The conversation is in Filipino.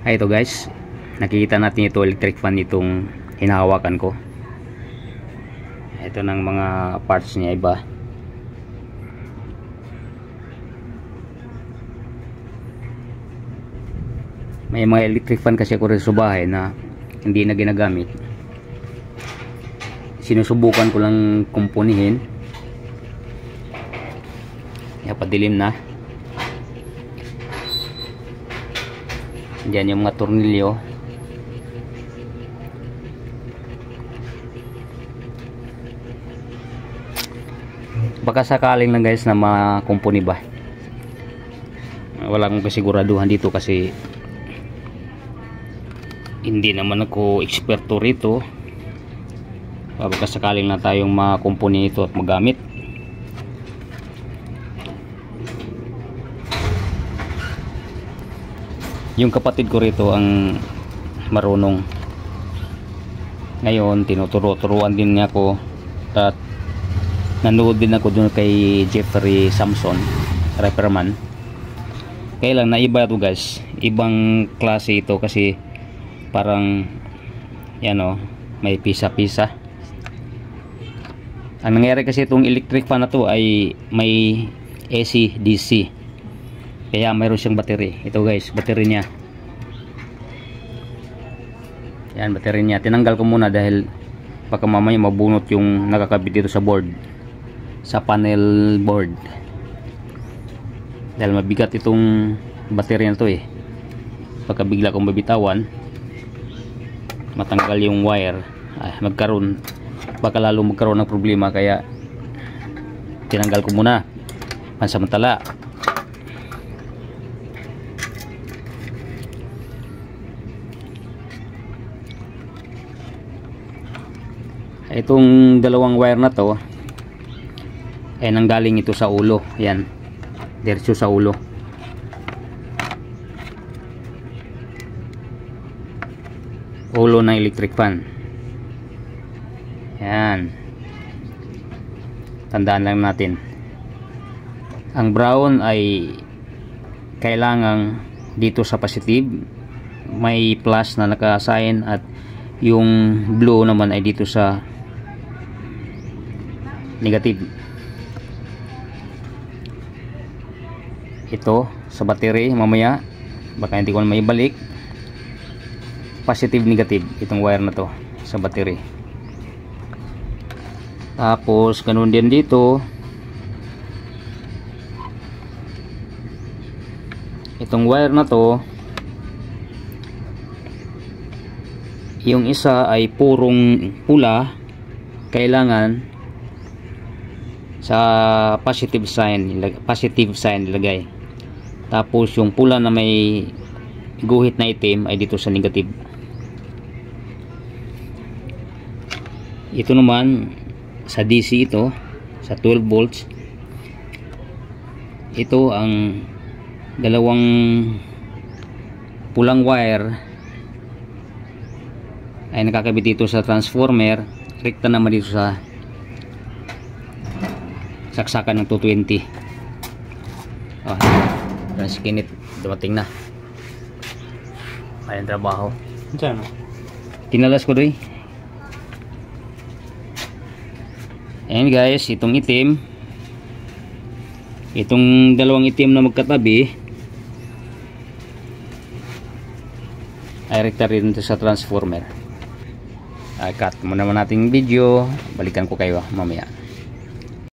Ito guys, nakikita natin ito electric fan itong hinahawakan ko. Ito ng mga parts niya iba. May mga electric fan kasi ako rin sa bahay na hindi na ginagamit. Sinusubukan ko lang kumpunihin. Padilim na. Diyan yung mga tornilyo. Baka sakaling lang guys na makumpuni ba. Wala akong kasiguraduhan dito kasi hindi naman ako eksperto rito. Baka sakaling na tayong makumpuni ito at magamit. Yung kapatid ko rito ang marunong. Ngayon tinuturo-turuan din niya ako at nanood din ako dun kay Jeffrey Samson, repairman. Kaya lang naiba ito guys, ibang klase ito kasi parang yan o, may pisa-pisa. Ang nangyari kasi itong electric fan na to ay may AC DC, kaya mayroon siyang battery. Ito guys, battery niya. Yan, battery niya. Tinanggal ko muna dahil baka mamaya mabunot yung nakakabit dito sa board, sa panel board, dahil mabigat itong battery na to eh. Pagka bigla kong mabitawan, matanggal yung wire, baka lalo magkaroon ng problema, kaya tinanggal ko muna pansamantala. Itong dalawang wire na to ay nanggaling ito sa ulo. Yan, diretso sa ulo. Ulo ng electric fan. Yan, tandaan lang natin. Ang brown ay kailangan dito sa positive, may plus na naka-assign, at yung blue naman ay dito sa negative. Ito sa battery, mamaya baka hindi ko na maibalik. Positive negative itong wire na to sa battery. Tapos ganun din dito. Itong wire na to, yung isa ay purong pula, kailangan sa positive sign ilagay. Tapos yung pula na may guhit na itim ay dito sa negative. Ito naman sa DC, ito sa 12 volts. Ito ang dalawang pulang wire ay nakakabit dito sa transformer, rekta naman dito sa saksakan ng 220. Transkinit dumating na. Ayun trabaho. Diyan. Tinalas ko doy. Ayan guys, itong itim, itong dalawang itim na magkatabi ay rekta rin sa transformer. Cut muna naman nating video, balikan ko kayo mamaya.